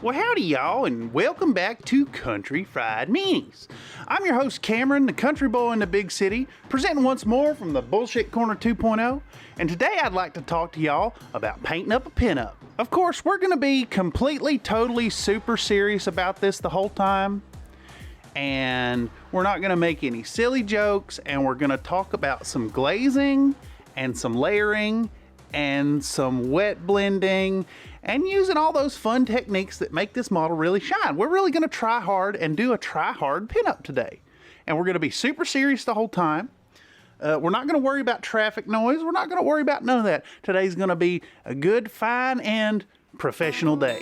Well, howdy y'all, and welcome back to Country Fried Minis. I'm your host Cameron, the country boy in the big city, presenting once more from the Bullshit Corner 2.0, and today I'd like to talk to y'all about painting up a pinup. Of course, we're going to be completely, totally super serious about this the whole time, and we're not going to make any silly jokes, and we're going to talk about some glazing and some layering and some wet blending and using all those fun techniques that make this model really shine. We're really going to try hard and do a try hard pinup today. And we're going to be super serious the whole time. We're not going to worry about traffic noise. We're not going to worry about none of that. Today's going to be a good, fine, and professional day.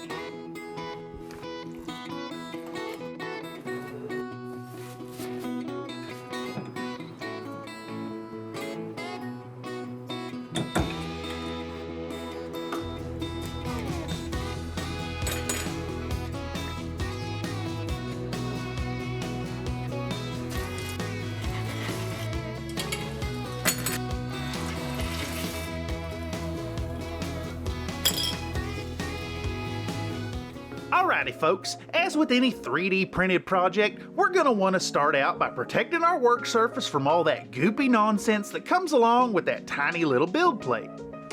Alrighty folks, as with any 3D printed project, we're going to want to start out by protecting our work surface from all that goopy nonsense that comes along with that tiny little build plate.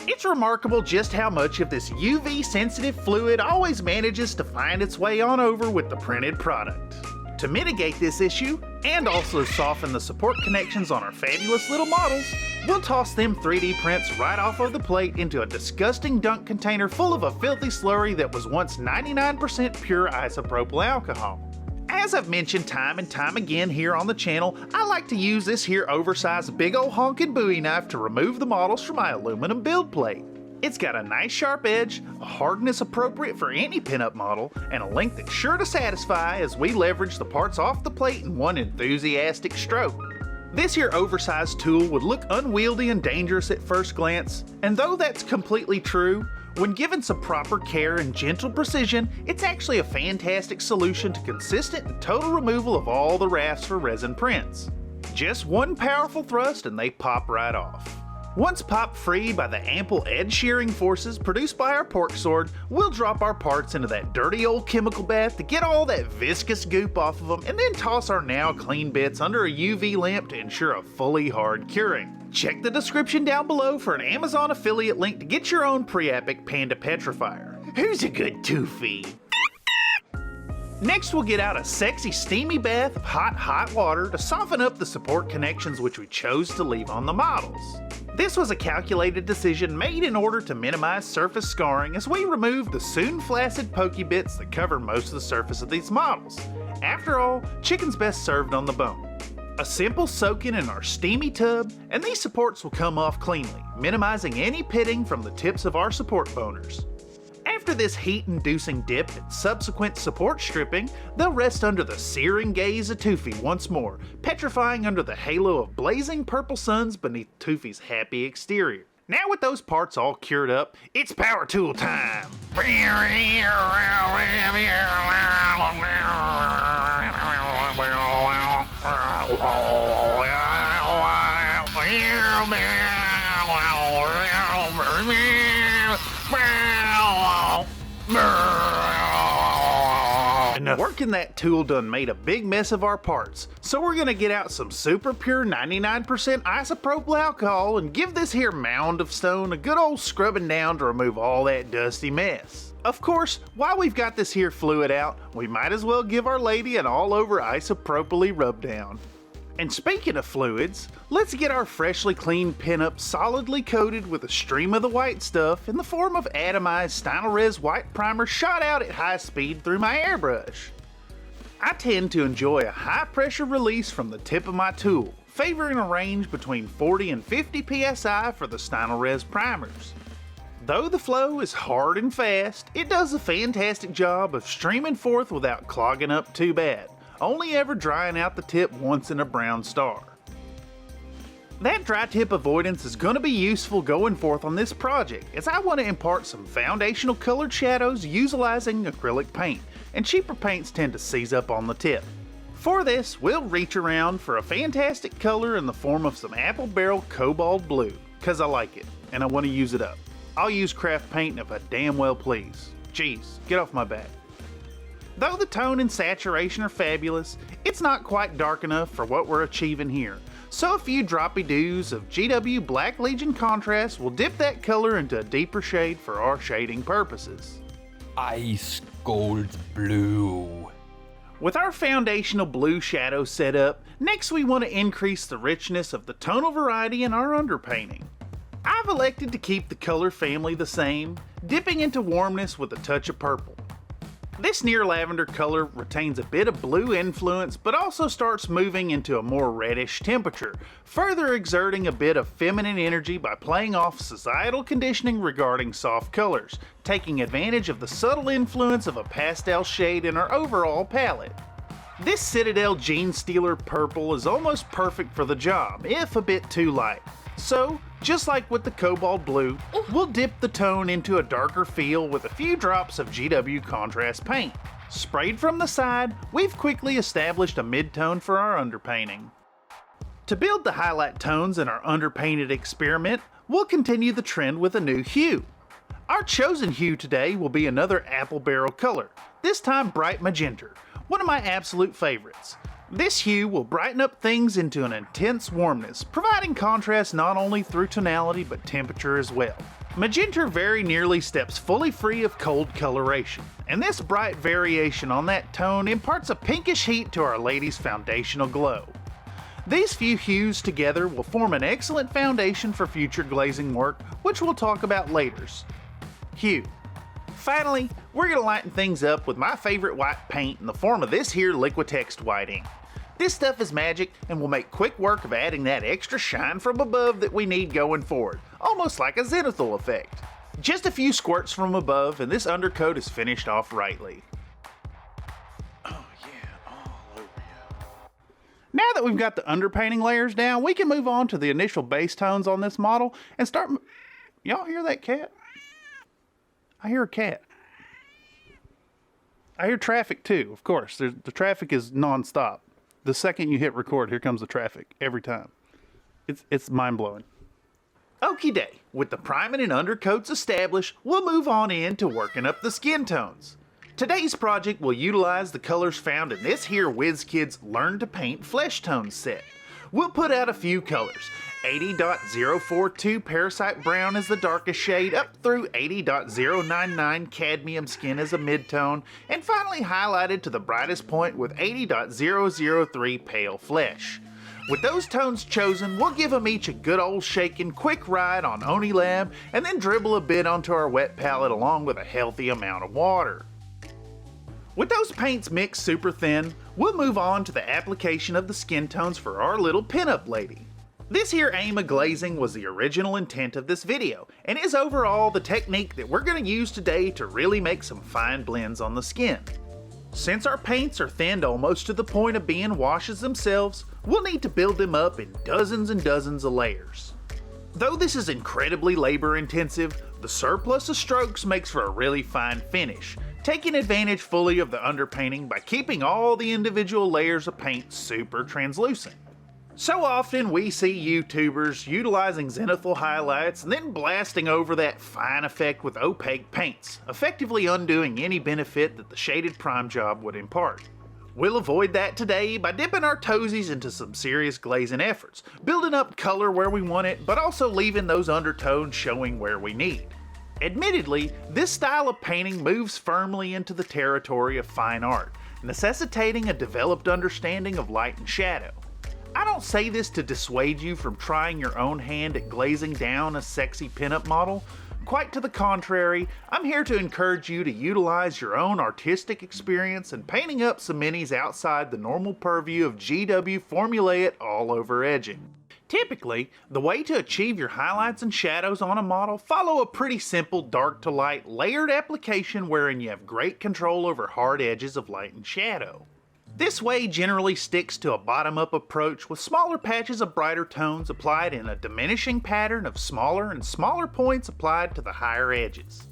It's remarkable just how much of this UV sensitive fluid always manages to find its way on over with the printed product. To mitigate this issue, and also soften the support connections on our fabulous little models, we'll toss them 3D prints right off of the plate into a disgusting dunk container full of a filthy slurry that was once 99% pure isopropyl alcohol. As I've mentioned time and time again here on the channel, I like to use this here oversized big ol' honkin' Bowie knife to remove the models from my aluminum build plate. It's got a nice sharp edge, a hardness appropriate for any pinup model, and a length that's sure to satisfy as we leverage the parts off the plate in one enthusiastic stroke. This here oversized tool would look unwieldy and dangerous at first glance, and though that's completely true, when given some proper care and gentle precision, it's actually a fantastic solution to consistent and total removal of all the rafts for resin prints. Just one powerful thrust and they pop right off. Once popped free by the ample edge shearing forces produced by our pork sword, we'll drop our parts into that dirty old chemical bath to get all that viscous goop off of them, and then toss our now clean bits under a UV lamp to ensure a fully hard curing. Check the description down below for an Amazon affiliate link to get your own pre-epic Panda petrifier. Who's a good toofy? Next, we'll get out a sexy steamy bath of hot water to soften up the support connections which we chose to leave on the models. This was a calculated decision made in order to minimize surface scarring as we removed the soon flaccid pokey bits that cover most of the surface of these models. After all, chicken's best served on the bone. A simple soaking in our steamy tub, and these supports will come off cleanly, minimizing any pitting from the tips of our support boners. After this heat-inducing dip and subsequent support stripping, they'll rest under the searing gaze of Toofy once more, petrifying under the halo of blazing purple suns beneath Toofy's happy exterior. Now with those parts all cured up, it's power tool time! Working that tool done made a big mess of our parts, so we're gonna get out some super pure 99% isopropyl alcohol and give this here mound of stone a good old scrubbing down to remove all that dusty mess. Of course, while we've got this here fluid out, we might as well give our lady an all over isopropyl rub down. And speaking of fluids, let's get our freshly cleaned pinup solidly coated with a stream of the white stuff in the form of atomized Stynylrez white primer shot out at high speed through my airbrush. I tend to enjoy a high pressure release from the tip of my tool, favoring a range between 40 and 50 psi for the Stynylrez primers. Though the flow is hard and fast, it does a fantastic job of streaming forth without clogging up too bad, only ever drying out the tip once in a brown star. That dry tip avoidance is going to be useful going forth on this project, as I want to impart some foundational colored shadows utilizing acrylic paint, and cheaper paints tend to seize up on the tip. For this, we'll reach around for a fantastic color in the form of some apple barrel cobalt blue, cause I like it, and I want to use it up. I'll use craft paint if I damn well please. Jeez, get off my back. Though the tone and saturation are fabulous, it's not quite dark enough for what we're achieving here. So a few droppy dews of GW Black Legion contrast will dip that color into a deeper shade for our shading purposes. Ice Gold Blue. With our foundational blue shadow set up, next we want to increase the richness of the tonal variety in our underpainting. I've elected to keep the color family the same, dipping into warmness with a touch of purple. This near lavender color retains a bit of blue influence but also starts moving into a more reddish temperature, further exerting a bit of feminine energy by playing off societal conditioning regarding soft colors, taking advantage of the subtle influence of a pastel shade in our overall palette. This Citadel Gene Stealer purple is almost perfect for the job, if a bit too light. So, just like with the cobalt blue, we'll dip the tone into a darker feel with a few drops of GW contrast paint. Sprayed from the side, we've quickly established a mid-tone for our underpainting. To build the highlight tones in our underpainted experiment, we'll continue the trend with a new hue. Our chosen hue today will be another apple barrel color, this time bright magenta, one of my absolute favorites. This hue will brighten up things into an intense warmness, providing contrast not only through tonality but temperature as well. Magenta very nearly steps fully free of cold coloration, and this bright variation on that tone imparts a pinkish heat to our lady's foundational glow. These few hues together will form an excellent foundation for future glazing work, which we'll talk about later. Hue. Finally, we're going to lighten things up with my favorite white paint in the form of this here Liquitex white ink. This stuff is magic and will make quick work of adding that extra shine from above that we need going forward, almost like a zenithal effect. Just a few squirts from above and this undercoat is finished off rightly. Oh yeah, all over you. Now that we've got the underpainting layers down, we can move on to the initial base tones on this model and start... Y'all hear that cat? I hear a cat. I hear traffic too, of course. The traffic is non-stop. The second you hit record, here comes the traffic, every time. It's mind-blowing. Okie day, with the priming and undercoats established, we'll move on into working up the skin tones. Today's project will utilize the colors found in this here WizKids Learn to Paint Flesh Tones set. We'll put out a few colors. 80.042 Parasite Brown is the darkest shade, up through 80.099 Cadmium Skin as a mid-tone, and finally highlighted to the brightest point with 80.003 Pale Flesh. With those tones chosen, we'll give them each a good old shaking quick ride on Onilab, and then dribble a bit onto our wet palette along with a healthy amount of water. With those paints mixed super thin, we'll move on to the application of the skin tones for our little pinup lady. This here aim of glazing was the original intent of this video, and is overall the technique that we're going to use today to really make some fine blends on the skin. Since our paints are thinned almost to the point of being washes themselves, we'll need to build them up in dozens and dozens of layers. Though this is incredibly labor intensive, the surplus of strokes makes for a really fine finish, taking advantage fully of the underpainting by keeping all the individual layers of paint super translucent. So often we see YouTubers utilizing zenithal highlights and then blasting over that fine effect with opaque paints, effectively undoing any benefit that the shaded prime job would impart. We'll avoid that today by dipping our toesies into some serious glazing efforts, building up color where we want it, but also leaving those undertones showing where we need. Admittedly, this style of painting moves firmly into the territory of fine art, necessitating a developed understanding of light and shadow. I don't say this to dissuade you from trying your own hand at glazing down a sexy pinup model. Quite to the contrary, I'm here to encourage you to utilize your own artistic experience in painting up some minis outside the normal purview of GW formulaic all-over edging. Typically, the way to achieve your highlights and shadows on a model follow a pretty simple dark to light layered application wherein you have great control over hard edges of light and shadow. This way generally sticks to a bottom-up approach with smaller patches of brighter tones applied in a diminishing pattern of smaller and smaller points applied to the higher edges.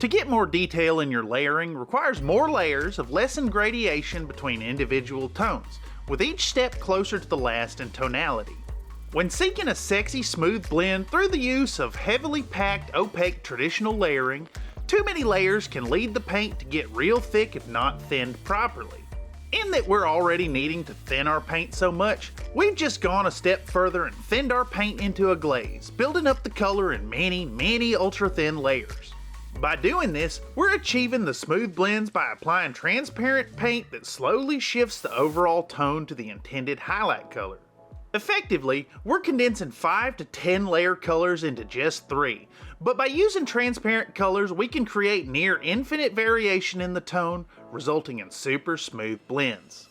To get more detail in your layering requires more layers of lessened gradation between individual tones, with each step closer to the last in tonality. When seeking a sexy smooth blend through the use of heavily packed opaque traditional layering, Too many layers can lead the paint to get real thick if not thinned properly. In that we're already needing to thin our paint so much, we've just gone a step further and thinned our paint into a glaze, building up the color in many ultra thin layers. By doing this, we're achieving the smooth blends by applying transparent paint that slowly shifts the overall tone to the intended highlight color. Effectively, we're condensing 5 to 10 layer colors into just 3, but by using transparent colors we can create near infinite variation in the tone, resulting in super smooth blends.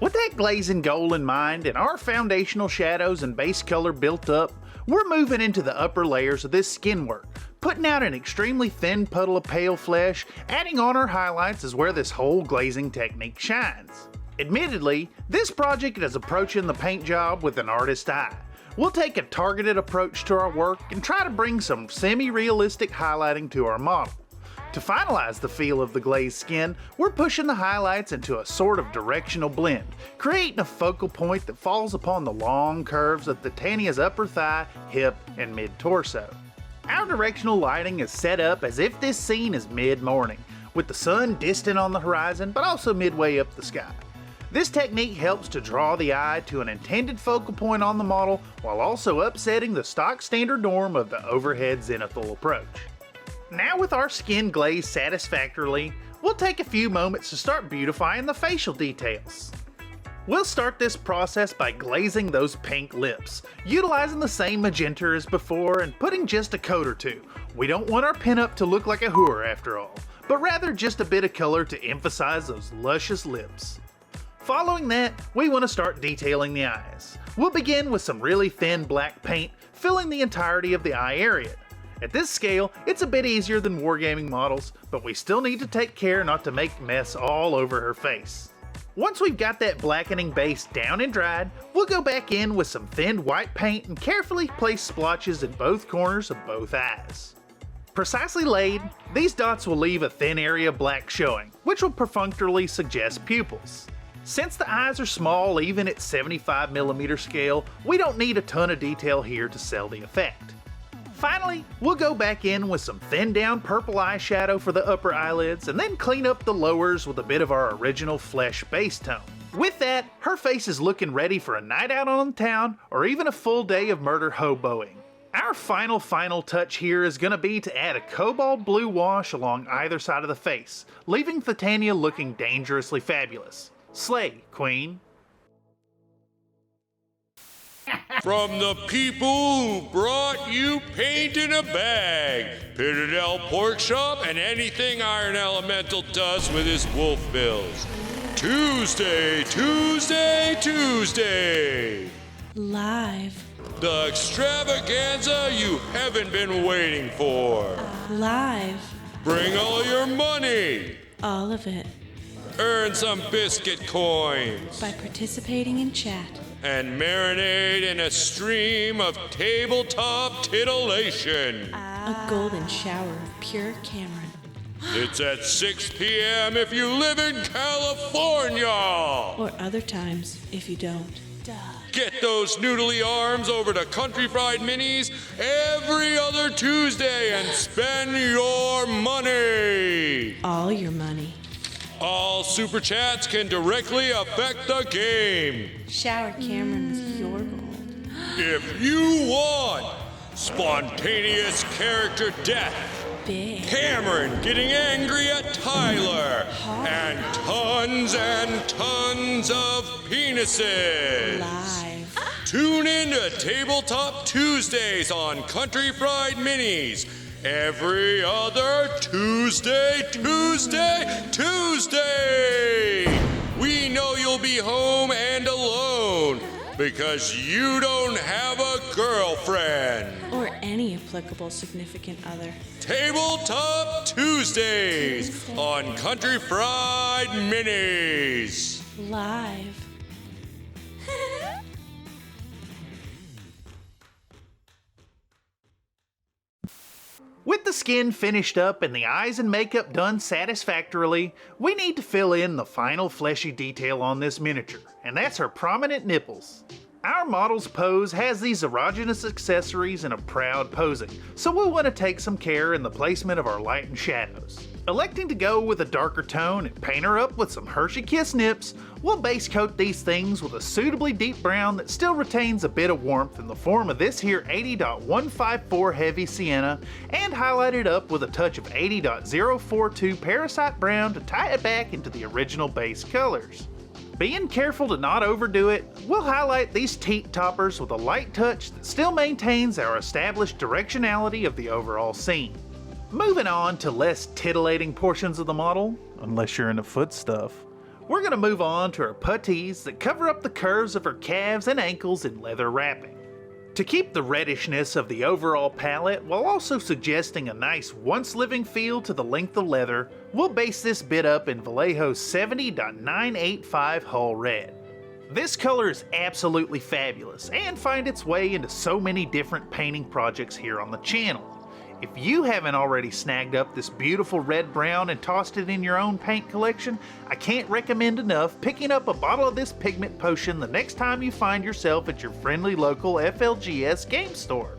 With that glazing goal in mind and our foundational shadows and base color built up, we're moving into the upper layers of this skin work, putting out an extremely thin puddle of pale flesh. Adding on our highlights is where this whole glazing technique shines. Admittedly, this project is approaching the paint job with an artist's eye. We'll take a targeted approach to our work and try to bring some semi-realistic highlighting to our model. To finalize the feel of the glazed skin, we're pushing the highlights into a sort of directional blend, creating a focal point that falls upon the long curves of Thitania's upper thigh, hip, and mid-torso. Our directional lighting is set up as if this scene is mid-morning, with the sun distant on the horizon but also midway up the sky. This technique helps to draw the eye to an intended focal point on the model while also upsetting the stock standard norm of the overhead zenithal approach. Now with our skin glazed satisfactorily, we'll take a few moments to start beautifying the facial details. We'll start this process by glazing those pink lips, utilizing the same magenta as before and putting just a coat or two. We don't want our pinup to look like a whore after all, but rather just a bit of color to emphasize those luscious lips. Following that, we want to start detailing the eyes. We'll begin with some really thin black paint, filling the entirety of the eye area. At this scale, it's a bit easier than wargaming models, but we still need to take care not to make mess all over her face. Once we've got that blackening base down and dried, we'll go back in with some thinned white paint and carefully place splotches in both corners of both eyes. Precisely laid, these dots will leave a thin area of black showing, which will perfunctorily suggest pupils. Since the eyes are small even at 75mm scale, we don't need a ton of detail here to sell the effect. Finally, we'll go back in with some thinned down purple eyeshadow for the upper eyelids and then clean up the lowers with a bit of our original flesh base tone. With that, her face is looking ready for a night out on the town or even a full day of murder hoboing. Our final touch here is going to be to add a cobalt blue wash along either side of the face, leaving Thitania looking dangerously fabulous. Slay, Queen. From the people who brought you paint in a bag, Pinup Pork Shop, and anything Iron Elemental does with his wolf bills. Tuesday, Tuesday, Tuesday. Live. The extravaganza you haven't been waiting for. Live. Bring all your money. All of it. Earn some biscuit coins. By participating in chat. And marinate in a stream of tabletop titillation. A golden shower of pure Cameron. It's at 6 p.m. if you live in California. Or other times if you don't. Duh. Get those noodly arms over to Country Fried Minis every other Tuesday and spend your money. All your money. All super chats can directly affect the game. Shower Cameron with your gold. If you want spontaneous character death, Big. Cameron getting angry at Tyler, and tons of penises. Live. Tune in to Tabletop Tuesdays on Country Fried Minis. Every other Tuesday. We know you'll be home and alone because you don't have a girlfriend. Or any applicable significant other. Tabletop Tuesdays on Country Fried Minis. Live. With the skin finished up and the eyes and makeup done satisfactorily, we need to fill in the final fleshy detail on this miniature, and that's her prominent nipples. Our model's pose has these erogenous accessories in a proud posing, so we'll want to take some care in the placement of our light and shadows. Electing to go with a darker tone and paint her up with some Hershey Kiss nips, we'll base coat these things with a suitably deep brown that still retains a bit of warmth in the form of this here 80.154 heavy sienna, and highlight it up with a touch of 80.042 parasite brown to tie it back into the original base colors. Being careful to not overdo it, we'll highlight these teak toppers with a light touch that still maintains our established directionality of the overall scene. Moving on to less titillating portions of the model, unless you're into foot stuff, we're going to move on to her puttees that cover up the curves of her calves and ankles in leather wrapping. To keep the reddishness of the overall palette while also suggesting a nice once-living feel to the length of leather, we'll base this bit up in Vallejo's 70.985 Hull Red. This color is absolutely fabulous and finds its way into so many different painting projects here on the channel. If you haven't already snagged up this beautiful red-brown and tossed it in your own paint collection, I can't recommend enough picking up a bottle of this pigment potion the next time you find yourself at your friendly local FLGS game store.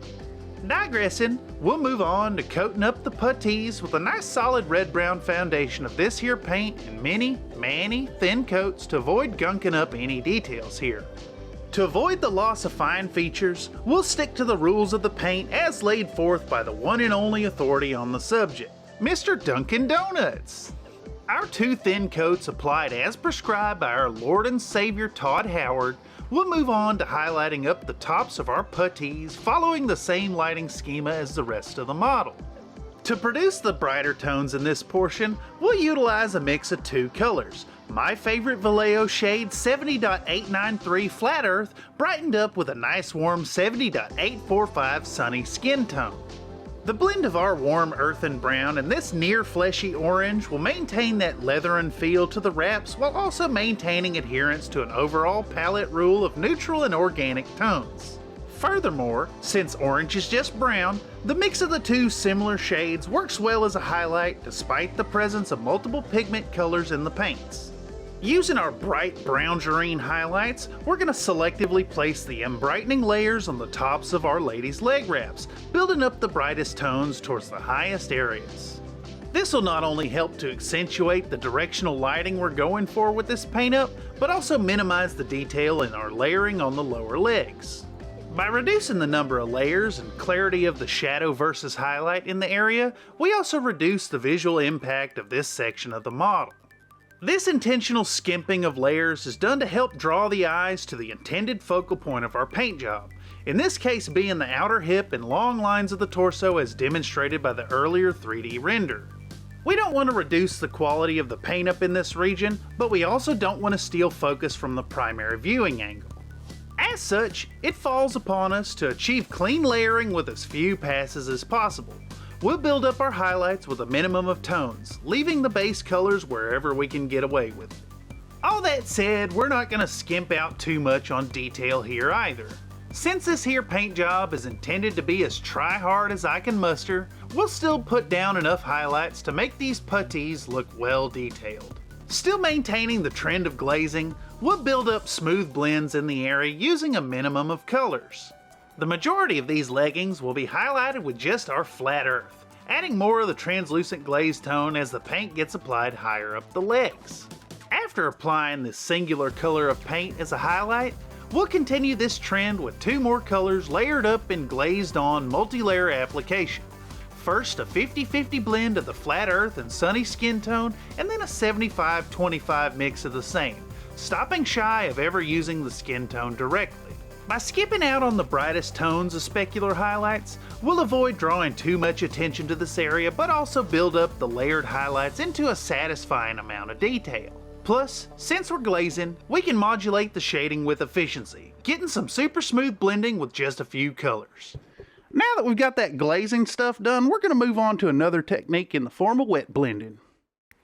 Digressing, we'll move on to coating up the puttees with a nice solid red-brown foundation of this here paint in many thin coats to avoid gunking up any details here. To avoid the loss of fine features, we'll stick to the rules of the paint as laid forth by the one and only authority on the subject, Mr. Dunkin' Donuts. Our 2 thin coats applied as prescribed by our Lord and Savior Todd Howard, we'll move on to highlighting up the tops of our puttees following the same lighting schema as the rest of the model. To produce the brighter tones in this portion, we'll utilize a mix of 2 colors. My favorite Vallejo shade 70.893 Flat Earth brightened up with a nice warm 70.845 Sunny Skin Tone. The blend of our warm earthen brown and this near fleshy orange will maintain that leathery feel to the wraps while also maintaining adherence to an overall palette rule of neutral and organic tones. Furthermore, since orange is just brown, the mix of the 2 similar shades works well as a highlight despite the presence of multiple pigment colors in the paints. Using our bright brown-jarine highlights, we're going to selectively place the embrightening layers on the tops of our ladies' leg wraps, building up the brightest tones towards the highest areas. This will not only help to accentuate the directional lighting we're going for with this paint up, but also minimize the detail in our layering on the lower legs. By reducing the number of layers and clarity of the shadow versus highlight in the area, we also reduce the visual impact of this section of the model. This intentional skimping of layers is done to help draw the eyes to the intended focal point of our paint job, in this case being the outer hip and long lines of the torso as demonstrated by the earlier 3D render. We don't want to reduce the quality of the paint up in this region, but we also don't want to steal focus from the primary viewing angle. As such, it falls upon us to achieve clean layering with as few passes as possible. We'll build up our highlights with a minimum of tones, leaving the base colors wherever we can get away with it. All that said, we're not going to skimp out too much on detail here either. Since this here paint job is intended to be as try-hard as I can muster, we'll still put down enough highlights to make these puttees look well detailed. Still maintaining the trend of glazing, we'll build up smooth blends in the area using a minimum of colors. The majority of these leggings will be highlighted with just our flat earth, adding more of the translucent glaze tone as the paint gets applied higher up the legs. After applying this singular color of paint as a highlight, we'll continue this trend with 2 more colors layered up in glazed on multi-layer application. First a 50-50 blend of the flat earth and sunny skin tone, and then a 75-25 mix of the same, stopping shy of ever using the skin tone directly. By skipping out on the brightest tones of specular highlights, we'll avoid drawing too much attention to this area, but also build up the layered highlights into a satisfying amount of detail. Plus, since we're glazing, we can modulate the shading with efficiency, getting some super smooth blending with just a few colors. Now that we've got that glazing stuff done, we're going to move on to another technique in the form of wet blending.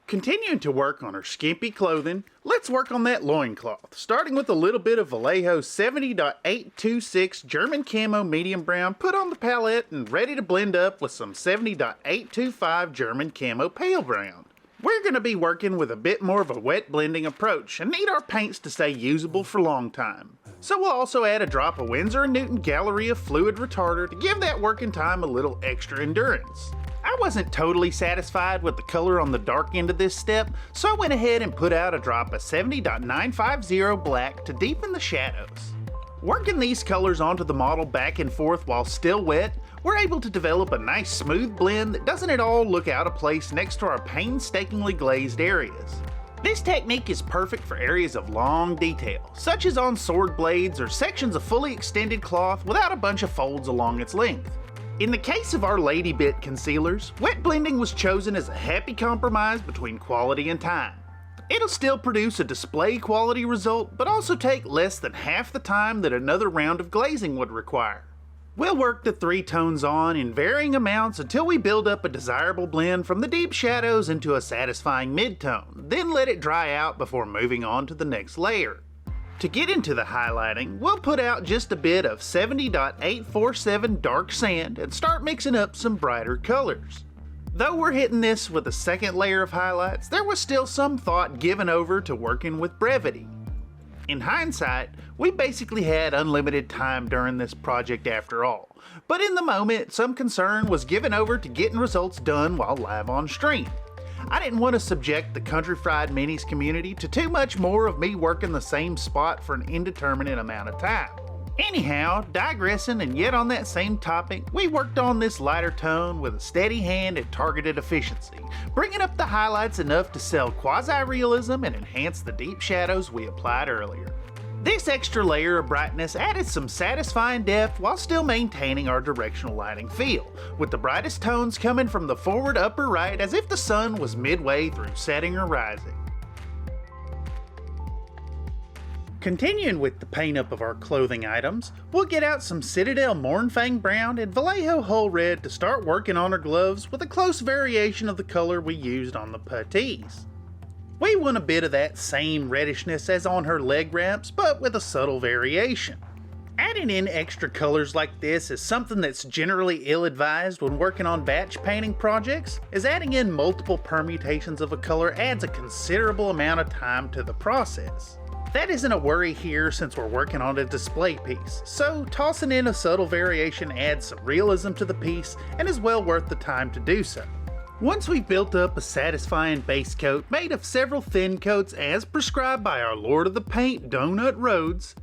Continuing to work on her skimpy clothing, let's work on that loincloth, starting with a little bit of Vallejo's 70.826 German Camo Medium Brown put on the palette and ready to blend up with some 70.825 German Camo Pale Brown. We're going to be working with a bit more of a wet blending approach and need our paints to stay usable for a long time. So we'll also add a drop of Winsor & Newton Galleria fluid retarder to give that working time a little extra endurance. I wasn't totally satisfied with the color on the dark end of this step, so I went ahead and put out a drop of 70.950 black to deepen the shadows. Working these colors onto the model back and forth while still wet, we're able to develop a nice smooth blend that doesn't at all look out of place next to our painstakingly glazed areas. This technique is perfect for areas of long detail, such as on sword blades or sections of fully extended cloth without a bunch of folds along its length. In the case of our Lady Bit concealers, wet blending was chosen as a happy compromise between quality and time. It'll still produce a display quality result, but also take less than half the time that another round of glazing would require. We'll work the three tones on in varying amounts until we build up a desirable blend from the deep shadows into a satisfying mid-tone, then let it dry out before moving on to the next layer. To get into the highlighting, we'll put out just a bit of 70.847 dark sand and start mixing up some brighter colors. Though we're hitting this with a second layer of highlights, there was still some thought given over to working with brevity. In hindsight, we basically had unlimited time during this project after all, but in the moment, some concern was given over to getting results done while live on stream. I didn't want to subject the Country Fried Minis community to too much more of me working the same spot for an indeterminate amount of time. Anyhow, digressing and yet on that same topic, we worked on this lighter tone with a steady hand and targeted efficiency, bringing up the highlights enough to sell quasi-realism and enhance the deep shadows we applied earlier. This extra layer of brightness added some satisfying depth while still maintaining our directional lighting feel, with the brightest tones coming from the forward upper right as if the sun was midway through setting or rising. Continuing with the paint up of our clothing items, we'll get out some Citadel Mournfang Brown and Vallejo Hull Red to start working on our gloves with a close variation of the color we used on the puttees. We want a bit of that same reddishness as on her leg wraps, but with a subtle variation. Adding in extra colors like this is something that's generally ill-advised when working on batch painting projects, as adding in multiple permutations of a color adds a considerable amount of time to the process. That isn't a worry here since we're working on a display piece, so tossing in a subtle variation adds some realism to the piece and is well worth the time to do so. Once we've built up a satisfying base coat made of several thin coats as prescribed by our Lord of the Paint, Donut Rhodes,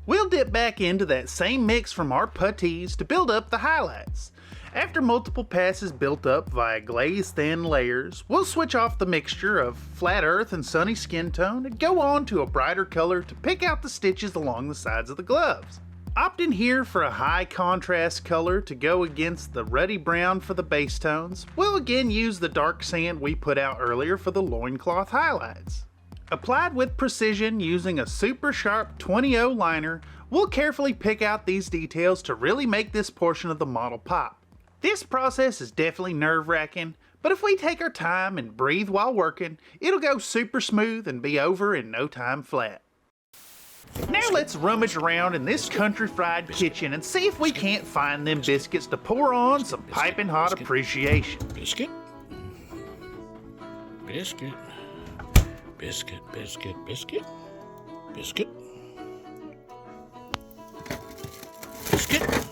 we'll dip back into that same mix from our puttees to build up the highlights. After multiple passes built up via glazed thin layers, we'll switch off the mixture of flat earth and sunny skin tone and go on to a brighter color to pick out the stitches along the sides of the gloves. Opting here for a high contrast color to go against the ruddy brown for the base tones, we'll again use the dark sand we put out earlier for the loincloth highlights. Applied with precision using a super sharp 20-0 liner, we'll carefully pick out these details to really make this portion of the model pop. This process is definitely nerve-wracking, but if we take our time and breathe while working, it'll go super smooth and be over in no time flat. Now let's rummage around in this country fried kitchen and see if we can't find them biscuits to pour on some piping hot appreciation. Biscuit. Biscuit. Biscuit, biscuit, biscuit. Biscuit. Biscuit.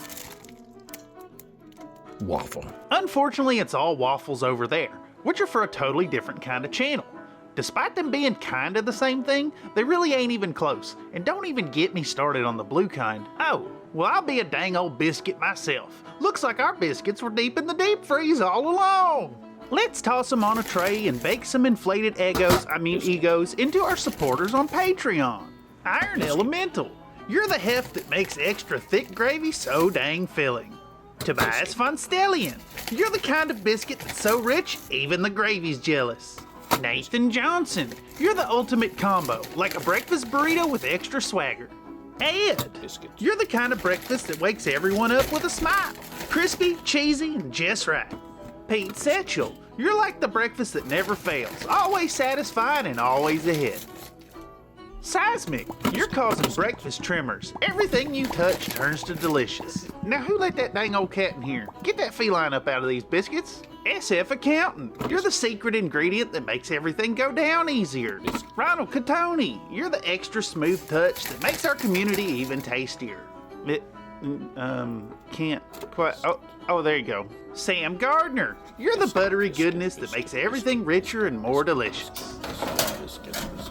Waffle. Unfortunately, it's all waffles over there, which are for a totally different kind of channel. Despite them being kinda the same thing, they really ain't even close, and don't even get me started on the blue kind. Oh, well, I'll be a dang old biscuit myself. Looks like our biscuits were deep in the deep freeze all along. Let's toss them on a tray and bake some inflated egos into our supporters on Patreon. Iron Elemental, you're the heft that makes extra thick gravy so dang filling. Tobias Von Stellian, you're the kind of biscuit that's so rich, even the gravy's jealous. Nathan Johnson, you're the ultimate combo, like a breakfast burrito with extra swagger. Ed, you're the kind of breakfast that wakes everyone up with a smile. Crispy, cheesy, and just right. Pete Setchell, you're like the breakfast that never fails, always satisfying and always a hit. Seismic, you're causing breakfast tremors. Everything you touch turns to delicious. Now who let that dang old cat in here? Get that feline up out of these biscuits. SF Accountant, you're the secret ingredient that makes everything go down easier. Ronald Catoni, you're the extra smooth touch that makes our community even tastier. Can't quite, oh, there you go. Sam Gardner, you're the buttery goodness that makes everything richer and more delicious.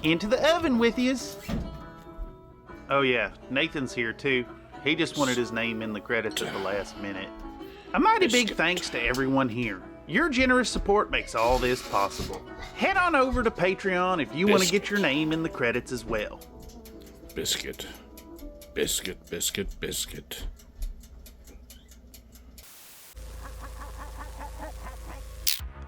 Into the oven with yous. Oh yeah, Nathan's here too. He just wanted his name in the credits at the last minute. A mighty big thanks to everyone here. Your generous support makes all this possible. Head on over to Patreon if you want to get your name in the credits as well. Biscuit. Biscuit, biscuit, biscuit.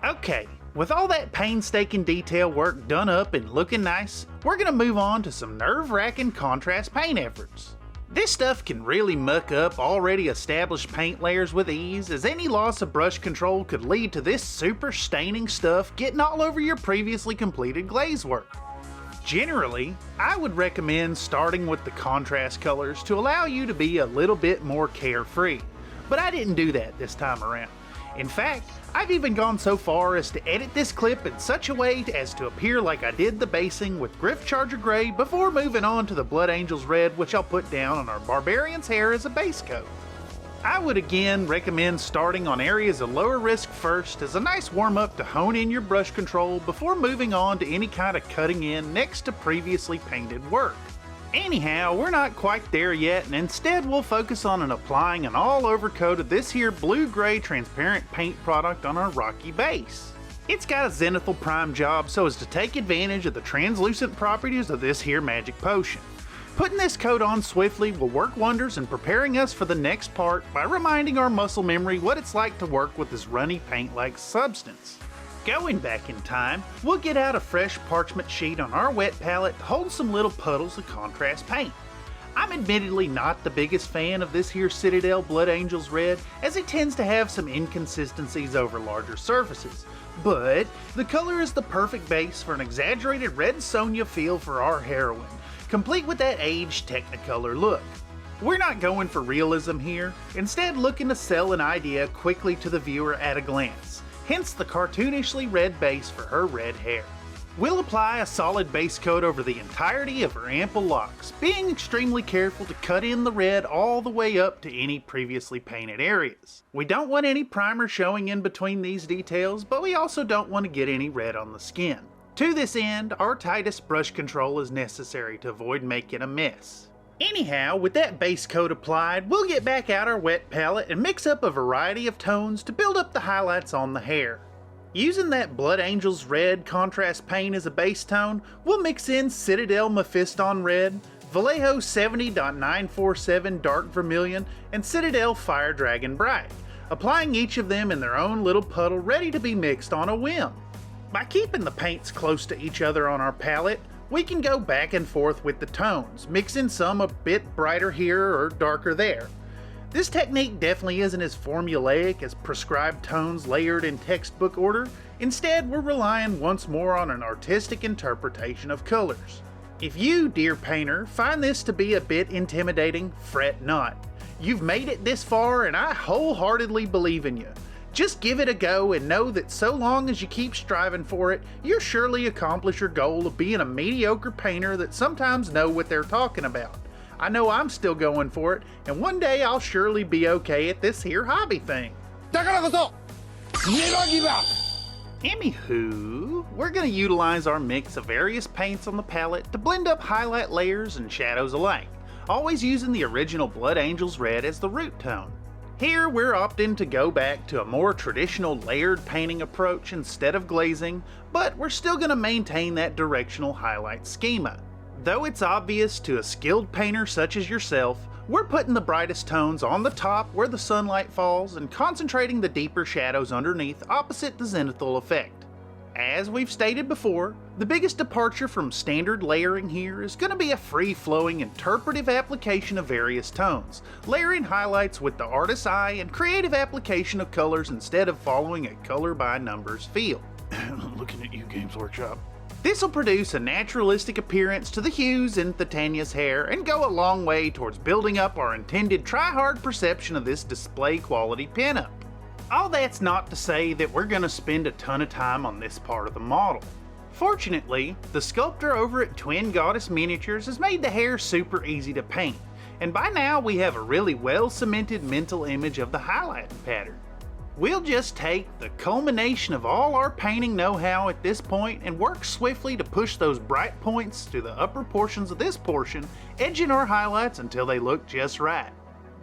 Okay, with all that painstaking detail work done up and looking nice, we're gonna move on to some nerve-wracking contrast paint efforts. This stuff can really muck up already established paint layers with ease, as any loss of brush control could lead to this super staining stuff getting all over your previously completed glaze work. Generally, I would recommend starting with the contrast colors to allow you to be a little bit more carefree, but I didn't do that this time around. In fact, I've even gone so far as to edit this clip in such a way as to appear like I did the basing with Griff Charger Gray before moving on to the Blood Angels Red, which I'll put down on our Barbarian's hair as a base coat. I would again recommend starting on areas of lower risk first as a nice warm up to hone in your brush control before moving on to any kind of cutting in next to previously painted work. Anyhow, we're not quite there yet, and instead we'll focus on applying an all-over coat of this here blue-gray transparent paint product on our rocky base. It's got a zenithal prime job so as to take advantage of the translucent properties of this here magic potion. Putting this coat on swiftly will work wonders in preparing us for the next part by reminding our muscle memory what it's like to work with this runny paint-like substance. Going back in time, we'll get out a fresh parchment sheet on our wet palette to hold some little puddles of contrast paint. I'm admittedly not the biggest fan of this here Citadel Blood Angels Red, as it tends to have some inconsistencies over larger surfaces, but the color is the perfect base for an exaggerated Red Sonja feel for our heroine, complete with that aged Technicolor look. We're not going for realism here, instead looking to sell an idea quickly to the viewer at a glance. Hence the cartoonishly red base for her red hair. We'll apply a solid base coat over the entirety of her ample locks, being extremely careful to cut in the red all the way up to any previously painted areas. We don't want any primer showing in between these details, but we also don't want to get any red on the skin. To this end, our tightest brush control is necessary to avoid making a mess. Anyhow, with that base coat applied, we'll get back out our wet palette and mix up a variety of tones to build up the highlights on the hair. Using that Blood Angels Red contrast paint as a base tone, we'll mix in Citadel Mephiston Red, Vallejo 70.947 Dark Vermilion, and Citadel Fire Dragon Bright, applying each of them in their own little puddle ready to be mixed on a whim. By keeping the paints close to each other on our palette, we can go back and forth with the tones, mixing some a bit brighter here or darker there. This technique definitely isn't as formulaic as prescribed tones layered in textbook order. Instead, we're relying once more on an artistic interpretation of colors. If you, dear painter, find this to be a bit intimidating, fret not. You've made it this far and I wholeheartedly believe in you. Just give it a go and know that so long as you keep striving for it, you'll surely accomplish your goal of being a mediocre painter that sometimes know what they're talking about. I know I'm still going for it, and one day I'll surely be okay at this here hobby thing. Anywho, we're going to utilize our mix of various paints on the palette to blend up highlight layers and shadows alike, always using the original Blood Angels Red as the root tone. Here we're opting to go back to a more traditional layered painting approach instead of glazing, but we're still going to maintain that directional highlight schema. Though it's obvious to a skilled painter such as yourself, we're putting the brightest tones on the top where the sunlight falls and concentrating the deeper shadows underneath opposite the zenithal effect. As we've stated before, the biggest departure from standard layering here is going to be a free-flowing interpretive application of various tones, layering highlights with the artist's eye and creative application of colors instead of following a color-by-numbers feel. Looking at you, Games Workshop. This will produce a naturalistic appearance to the hues in Thitania's hair and go a long way towards building up our intended try-hard perception of this display quality pinup. All that's not to say that we're going to spend a ton of time on this part of the model. Fortunately, the sculptor over at Twin Goddess Miniatures has made the hair super easy to paint, and by now we have a really well cemented mental image of the highlighting pattern. We'll just take the culmination of all our painting know-how at this point and work swiftly to push those bright points to the upper portions of this portion, edging our highlights until they look just right.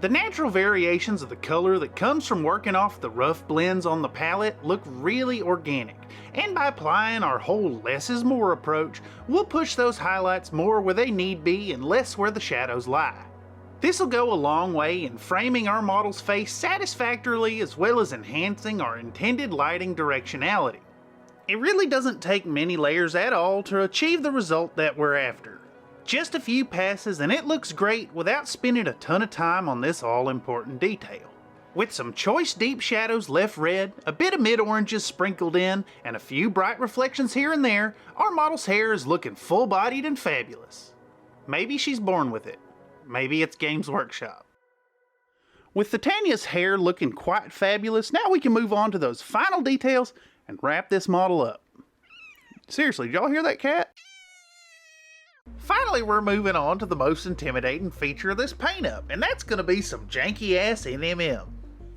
The natural variations of the color that comes from working off the rough blends on the palette look really organic, and by applying our whole less is more approach, we'll push those highlights more where they need be and less where the shadows lie. This will go a long way in framing our model's face satisfactorily as well as enhancing our intended lighting directionality. It really doesn't take many layers at all to achieve the result that we're after. Just a few passes and it looks great without spending a ton of time on this all-important detail. With some choice deep shadows left red, a bit of mid-oranges sprinkled in, and a few bright reflections here and there, our model's hair is looking full-bodied and fabulous. Maybe she's born with it. Maybe it's Games Workshop. With Thitania's hair looking quite fabulous, now we can move on to those final details and wrap this model up. Seriously, did y'all hear that cat? Finally, we're moving on to the most intimidating feature of this paint up, and that's going to be some janky ass NMM.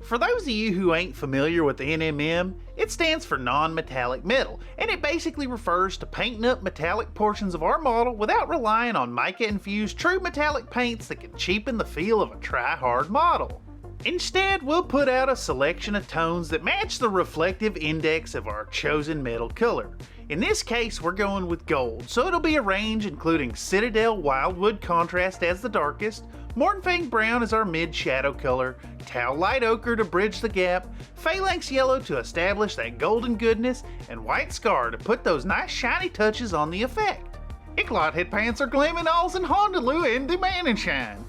For those of you who ain't familiar with NMM, it stands for non-metallic metal, and it basically refers to painting up metallic portions of our model without relying on mica-infused true metallic paints that can cheapen the feel of a try-hard model. Instead, we'll put out a selection of tones that match the reflective index of our chosen metal color. In this case, we're going with gold, so it'll be a range including Citadel Wildwood Contrast as the darkest, Mornfang Brown as our mid-shadow color, Tau Light Ochre to bridge the gap, Phalanx Yellow to establish that golden goodness, and White Scar to put those nice shiny touches on the effect. Icklot head pants are gleaming alls in Honolulu in demand and shine.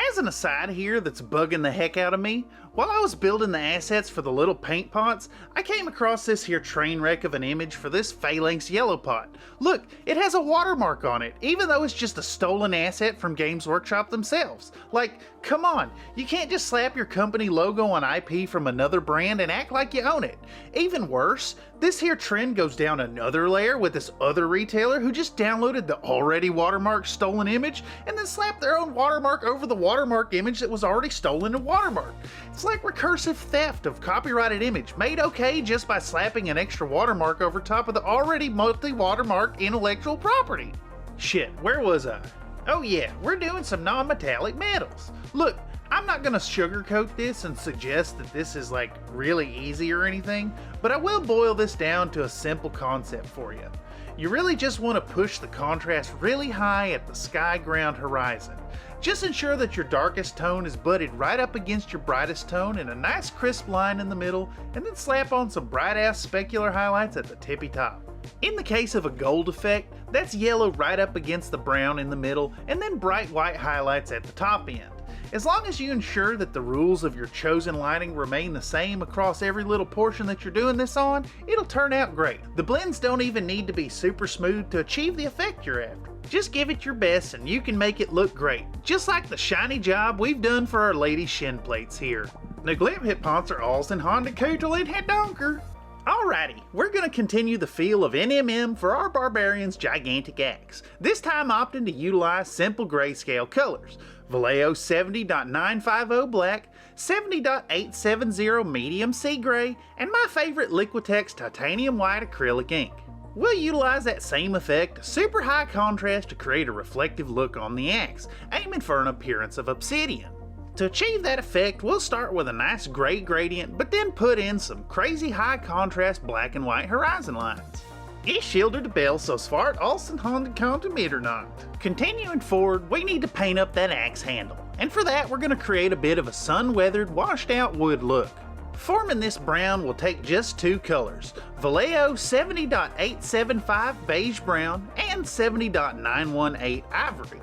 As an aside here that's bugging the heck out of me, while I was building the assets for the little paint pots, I came across this here train wreck of an image for this Phalanx Yellow pot. Look, it has a watermark on it, even though it's just a stolen asset from Games Workshop themselves. Like, come on, you can't just slap your company logo on IP from another brand and act like you own it. Even worse, this here trend goes down another layer with this other retailer who just downloaded the already watermarked stolen image and then slapped their own watermark over the watermark image that was already stolen and watermarked. It's like recursive theft of copyrighted image made okay just by slapping an extra watermark over top of the already multi-watermarked intellectual property. Shit, where was I? Oh yeah, we're doing some non-metallic metals. Look, I'm not gonna sugarcoat this and suggest that this is like really easy or anything, but I will boil this down to a simple concept for you. You really just want to push the contrast really high at the sky-ground horizon. Just ensure that your darkest tone is butted right up against your brightest tone in a nice crisp line in the middle, and then slap on some bright-ass specular highlights at the tippy top. In the case of a gold effect, that's yellow right up against the brown in the middle, and then bright white highlights at the top end. As long as you ensure that the rules of your chosen lighting remain the same across every little portion that you're doing this on, it'll turn out great. The blends don't even need to be super smooth to achieve the effect you're after. Just give it your best and you can make it look great, just like the shiny job we've done for our lady shin plates here. Neglim hit Panzer alls in Honda Kutel in het donker. Alrighty, we're going to continue the feel of NMM for our Barbarian's gigantic axe, this time opting to utilize simple grayscale colors. Vallejo 70.950 black, 70.870 medium sea gray, and my favorite Liquitex titanium white acrylic ink. We'll utilize that same effect, super high contrast to create a reflective look on the axe, aiming for an appearance of obsidian. To achieve that effect, we'll start with a nice gray gradient, but then put in some crazy high contrast black and white horizon lines. Ich schilder de Bell so svart als een Honda Counter Mitternacht. Continuing forward, we need to paint up that axe handle, and for that we're going to create a bit of a sun-weathered, washed-out wood look. Forming this brown will take just two colors, Vallejo 70.875 beige brown and 70.918 ivory.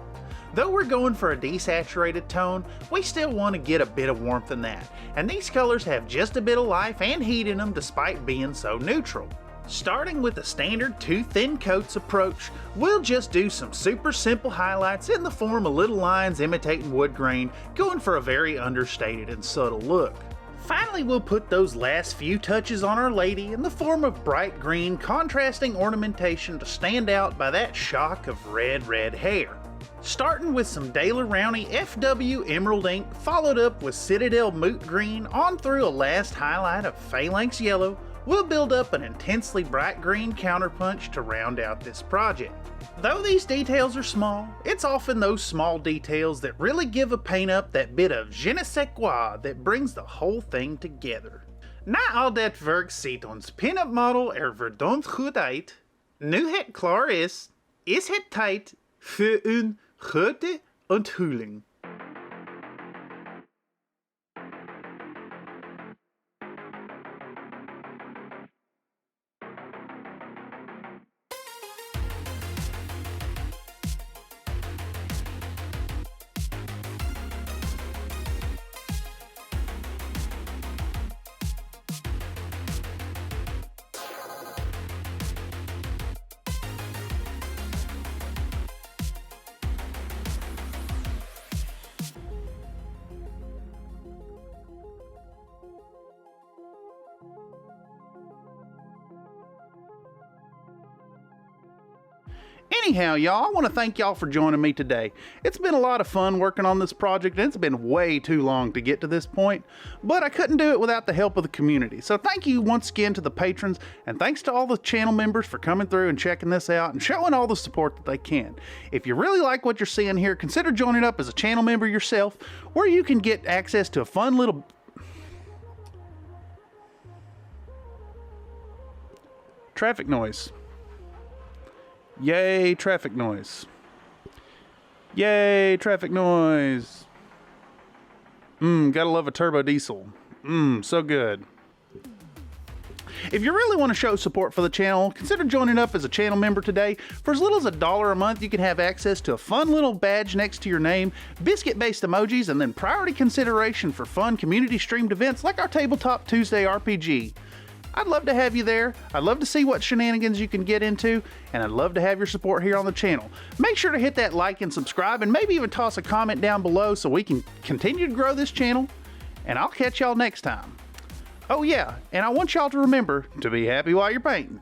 Though we're going for a desaturated tone, we still want to get a bit of warmth in that, and these colors have just a bit of life and heat in them despite being so neutral. Starting with the standard two thin coats approach, we'll just do some super simple highlights in the form of little lines imitating wood grain, going for a very understated and subtle look. Finally, we'll put those last few touches on our lady in the form of bright green contrasting ornamentation to stand out by that shock of red hair. Starting with some Daler Rowney FW Emerald ink, followed up with Citadel Moot Green on through a last highlight of Phalanx Yellow, we'll build up an intensely bright green counterpunch to round out this project. Though these details are small, it's often those small details that really give a paint up that bit of je ne sais quoi that brings the whole thing together. Na al dat werk ziet ons pin-up model verdomd goed uit. Nu het klaar is het tijd voor een grote onthulling. Anyhow, y'all, I want to thank y'all for joining me today. It's been a lot of fun working on this project, and it's been way too long to get to this point, but I couldn't do it without the help of the community. So thank you once again to the patrons, and thanks to all the channel members for coming through and checking this out and showing all the support that they can. If you really like what you're seeing here, consider joining up as a channel member yourself, where you can get access to a fun little... traffic noise. Yay, traffic noise. Yay, traffic noise. Gotta love a turbo diesel. So good. If you really want to show support for the channel, consider joining up as a channel member today. For as little as $1 a month, you can have access to a fun little badge next to your name, biscuit-based emojis, and then priority consideration for fun community-streamed events like our Tabletop Tuesday RPG. I'd love to have you there. I'd love to see what shenanigans you can get into, and I'd love to have your support here on the channel. Make sure to hit that like and subscribe, and maybe even toss a comment down below so we can continue to grow this channel, and I'll catch y'all next time. Oh yeah, and I want y'all to remember to be happy while you're painting.